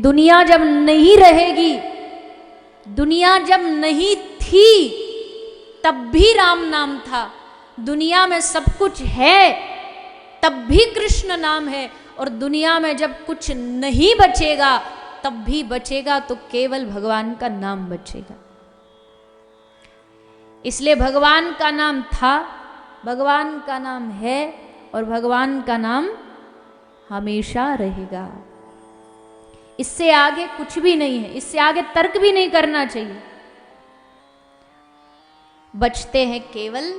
दुनिया जब नहीं रहेगी, दुनिया जब नहीं थी तब भी राम नाम था, दुनिया में सब कुछ है तब भी कृष्ण नाम है, और दुनिया में जब कुछ नहीं बचेगा तब भी बचेगा तो केवल भगवान का नाम बचेगा। इसलिए भगवान का नाम था, भगवान का नाम है, और भगवान का नाम हमेशा रहेगा। इससे आगे कुछ भी नहीं है, इससे आगे तर्क भी नहीं करना चाहिए। बचते हैं केवल,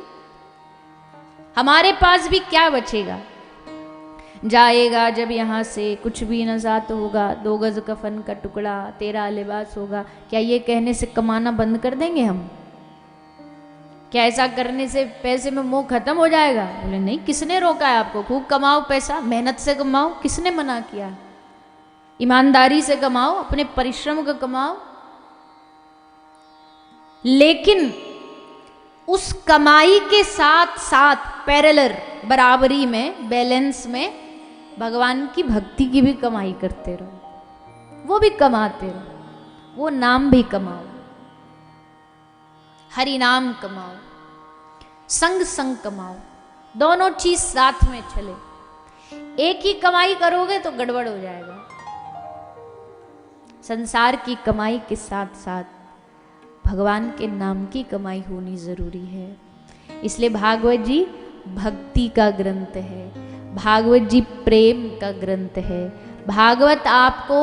हमारे पास भी क्या बचेगा? जाएगा जब यहाँ से कुछ भी न साथ होगा, 2 गज कफन का टुकड़ा तेरा लिबास होगा। क्या ये कहने से कमाना बंद कर देंगे हम? क्या ऐसा करने से पैसे में मोह खत्म हो जाएगा? बोले नहीं, किसने रोका है आपको? खूब कमाओ पैसा, मेहनत से कमाओ, किसने मना किया? ईमानदारी से कमाओ, अपने परिश्रम का कमाओ, लेकिन उस कमाई के साथ साथ पैरेलल, बराबरी में, बैलेंस में भगवान की भक्ति की भी कमाई करते रहो, वो भी कमाते रहो, वो नाम भी कमाओ, हरि नाम कमाओ, संग संग कमाओ, दोनों चीज साथ में चले। एक ही कमाई करोगे तो गड़बड़ हो जाएगा। संसार की कमाई के साथ साथ भगवान के नाम की कमाई होनी जरूरी है। इसलिए भागवत जी भक्ति का ग्रंथ है, भागवत जी प्रेम का ग्रंथ है। भागवत आपको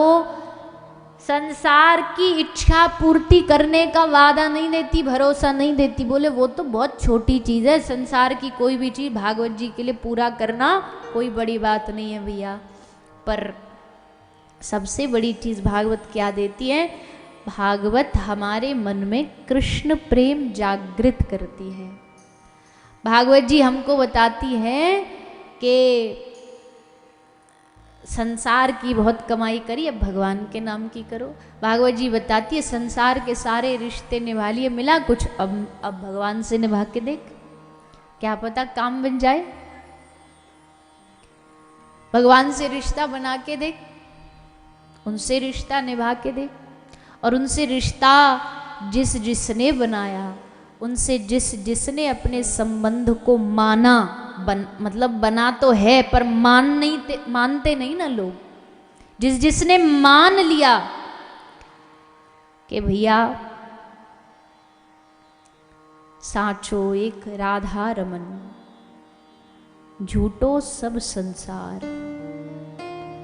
संसार की इच्छा पूर्ति करने का वादा नहीं देती, भरोसा नहीं देती। बोले वो तो बहुत छोटी चीज़ है, संसार की कोई भी चीज़ भागवत जी के लिए पूरा करना कोई बड़ी बात नहीं है भैया। पर सबसे बड़ी चीज़ भागवत क्या देती है? भागवत हमारे मन में कृष्ण प्रेम जागृत करती है। भागवत जी हमको बताती है कि संसार की बहुत कमाई करी, अब भगवान के नाम की करो। भागवत जी बताती है संसार के सारे रिश्ते निभा लिए, मिला कुछ, अब भगवान से निभा के देख, क्या पता काम बन जाए। भगवान से रिश्ता बना के देख, उनसे रिश्ता निभा के देख, और उनसे रिश्ता जिसने बनाया, उनसे जिसने अपने संबंध को माना, मतलब बना तो है पर मानते नहीं ना लोग। जिसने मान लिया कि भैया साचो एक राधा रमन, झूठो सब संसार,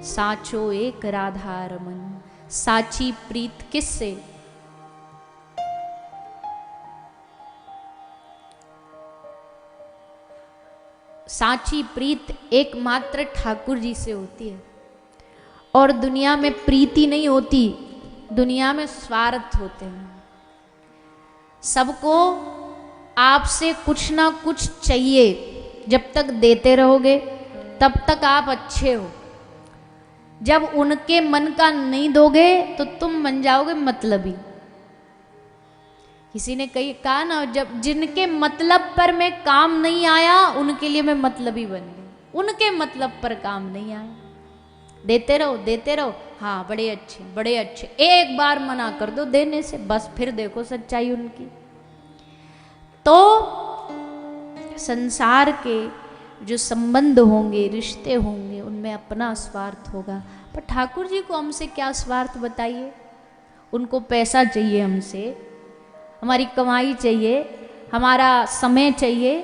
साचो एक राधा रमन, साची प्रीत किससे? साची प्रीत एकमात्र ठाकुर जी से होती है। और दुनिया में प्रीति नहीं होती, दुनिया में स्वार्थ होते हैं। सबको आपसे कुछ ना कुछ चाहिए, जब तक देते रहोगे तब तक आप अच्छे हो। जब उनके मन का नहीं दोगे तो तुम बन जाओगे मतलबी। किसी ने कहा ना, जब जिनके मतलब पर मैं काम नहीं आया उनके लिए मैं मतलबी बन गई। उनके मतलब पर काम नहीं आया, देते रहो, हाँ बड़े अच्छे, एक बार मना कर दो देने से, बस फिर देखो सच्चाई उनकी। तो संसार के जो संबंध होंगे, रिश्ते होंगे, उनमें अपना स्वार्थ होगा। पर ठाकुर जी को हमसे क्या स्वार्थ बताइए? उनको पैसा चाहिए, हमसे हमारी कमाई चाहिए, हमारा समय चाहिए,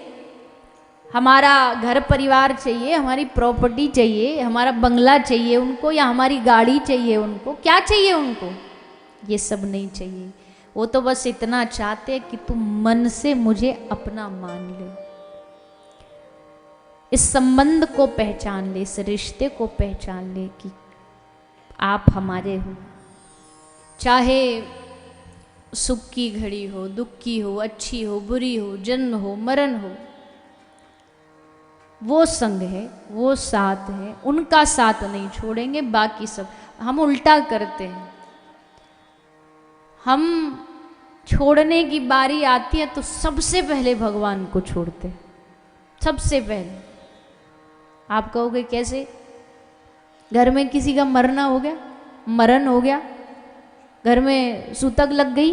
हमारा घर परिवार चाहिए, हमारी प्रॉपर्टी चाहिए, हमारा बंगला चाहिए उनको, या हमारी गाड़ी चाहिए उनको। क्या चाहिए उनको? ये सब नहीं चाहिए। वो तो बस इतना चाहते कि तुम मन से मुझे अपना मान ले, इस संबंध को पहचान ले, इस रिश्ते को पहचान ले कि आप हमारे हो। चाहे सुख की घड़ी हो, दुख की हो, अच्छी हो, बुरी हो, जन्म हो, मरण हो, वो संग है, वो साथ है, उनका साथ नहीं छोड़ेंगे। बाकी सब हम उल्टा करते हैं। हम छोड़ने की बारी आती है तो सबसे पहले भगवान को छोड़ते हैं, सबसे पहले। आप कहोगे कैसे? घर में किसी का मरना हो गया, मरण हो गया, घर में सूतक लग गई,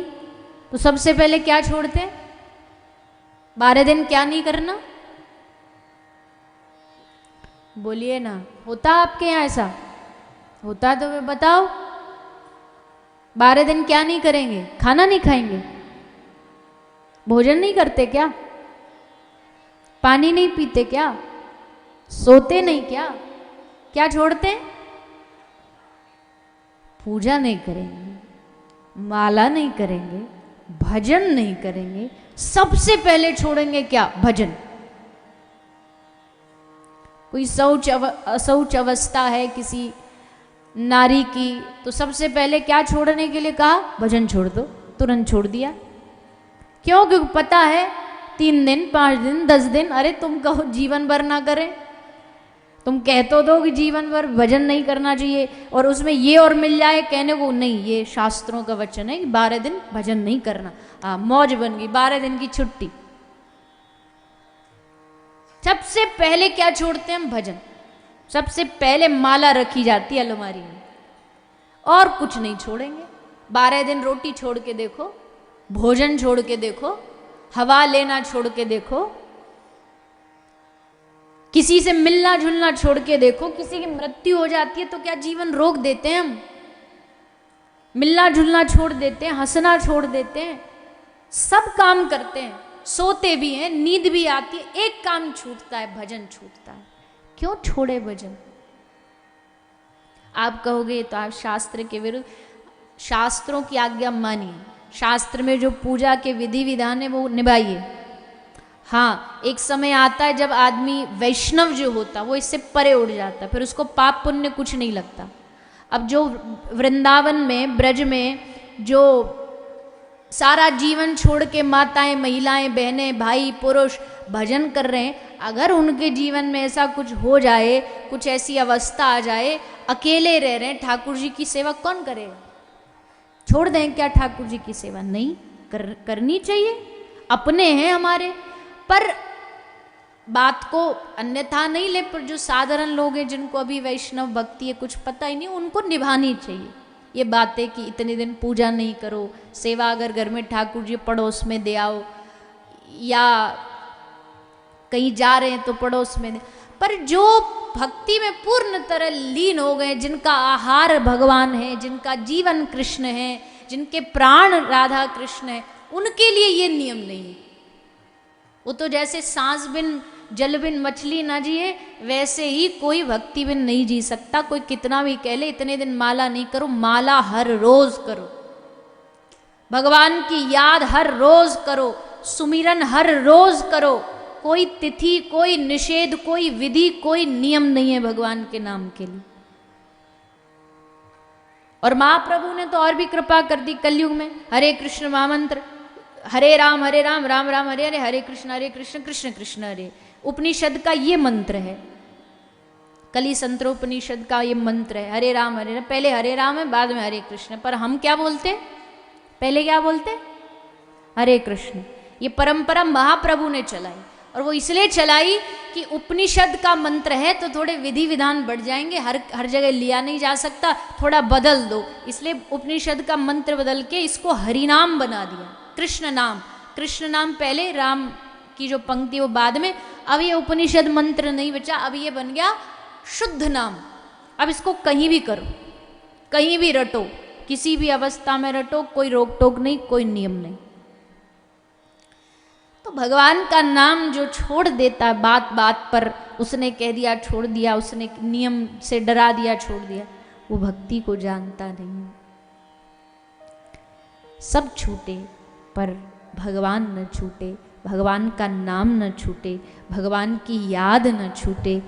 तो सबसे पहले क्या छोड़ते हैं? 12 दिन क्या नहीं करना? बोलिए ना, होता आपके यहाँ ऐसा? होता तो वे बताओ। 12 दिन क्या नहीं करेंगे? खाना नहीं खाएंगे, भोजन नहीं करते क्या? पानी नहीं पीते क्या? सोते नहीं क्या? क्या छोड़ते हैं? पूजा नहीं करेंगे, माला नहीं करेंगे, भजन नहीं करेंगे, सबसे पहले छोड़ेंगे क्या? भजन। कोई शौच अवस्था है किसी नारी की, तो सबसे पहले क्या छोड़ने के लिए कहा? भजन छोड़ दो। तुरंत छोड़ दिया। क्यों? क्योंकि पता है 3 दिन 5 दिन 10 दिन, अरे तुम कहो जीवन भर ना करें, तुम कह तो दो कि जीवन भर भजन नहीं करना चाहिए, और उसमें ये और मिल जाए कहने को, नहीं, ये शास्त्रों का वचन है कि 12 दिन भजन नहीं करना। हाँ, मौज बन गई, 12 दिन की छुट्टी। सबसे पहले क्या छोड़ते हैं हम? भजन। सबसे पहले माला रखी जाती है अलमारी में, और कुछ नहीं छोड़ेंगे। 12 दिन रोटी छोड़ के देखो, भोजन छोड़ के देखो, हवा लेना छोड़ के देखो, किसी से मिलना जुलना छोड़ के देखो। किसी की मृत्यु हो जाती है तो क्या जीवन रोक देते हैं हम? मिलना जुलना छोड़ देते हैं, हंसना छोड़ देते हैं, सब काम करते हैं, सोते भी हैं, नींद भी आती है, एक काम छूटता है, भजन छूटता है। क्यों छोड़े भजन? आप कहोगे तो आप शास्त्र के विरुद्ध, शास्त्रों की आज्ञा मानिए, शास्त्र में जो पूजा के विधि विधान है वो निभाइए। हाँ, एक समय आता है जब आदमी वैष्णव जो होता वो इससे परे उड़ जाता, फिर उसको पाप पुण्य कुछ नहीं लगता। अब जो वृंदावन में, ब्रज में जो सारा जीवन छोड़ के माताएं, महिलाएं, बहनें, भाई, पुरुष भजन कर रहे हैं, अगर उनके जीवन में ऐसा कुछ हो जाए, कुछ ऐसी अवस्था आ जाए, अकेले रह रहे हैं, ठाकुर जी की सेवा कौन करेगा? छोड़ दें क्या ठाकुर जी की सेवा? नहीं, करनी चाहिए, अपने हैं हमारे। पर बात को अन्यथा नहीं ले, पर जो साधारण लोग हैं जिनको अभी वैष्णव भक्ति है कुछ पता ही नहीं, उनको निभानी चाहिए ये बातें कि इतने दिन पूजा नहीं करो, सेवा अगर घर में ठाकुर जी पड़ोस में दे आओ, या कहीं जा रहे हैं तो पड़ोस में दे। पर जो भक्ति में पूर्ण तरह लीन हो गए, जिनका आहार भगवान है, जिनका जीवन कृष्ण है, जिनके प्राण राधा कृष्ण है, उनके लिए ये नियम नहीं है। वो तो जैसे सांस बिन जल बिन मछली ना जिए, वैसे ही कोई भक्ति बिन नहीं जी सकता। कोई कितना भी कह ले इतने दिन माला नहीं करो, माला हर रोज करो, भगवान की याद हर रोज करो, सुमिरन हर रोज करो। कोई तिथि, कोई निषेध, कोई विधि, कोई नियम नहीं है भगवान के नाम के लिए। और महाप्रभु ने तो और भी कृपा कर दी कलयुग में। हरे कृष्ण महामंत्र, हरे राम राम राम हरे हरे, हरे कृष्ण कृष्ण कृष्ण हरे। उपनिषद का ये मंत्र है, कली संतरोपनिषद का ये मंत्र है, हरे राम पहले हरे राम है, बाद में हरे कृष्ण। पर हम क्या बोलते? पहले क्या बोलते? हरे कृष्ण। ये परंपरा महाप्रभु ने चलाई, और वो इसलिए चलाई कि उपनिषद का मंत्र है तो थोड़े विधि विधान बढ़ जाएंगे, हर जगह लिया नहीं जा सकता, थोड़ा बदल दो। इसलिए उपनिषद का मंत्र बदल के इसको हरिनाम बना दिया, कृष्ण नाम। कृष्ण नाम पहले, राम की जो पंक्ति वो बाद में। अब ये उपनिषद मंत्र नहीं बचा, अब ये बन गया शुद्ध नाम। अब इसको कहीं भी करो, कहीं भी रटो, किसी भी अवस्था में रटो, कोई रोक टोक नहीं, कोई नियम नहीं। तो भगवान का नाम जो छोड़ देता है बात बात पर, उसने कह दिया छोड़ दिया, उसने नियम से डरा दिया छोड़ दिया, वो भक्ति को जानता नहीं। सब छूटे पर भगवान न छूटे, भगवान का नाम न छूटे, भगवान की याद न छूटे,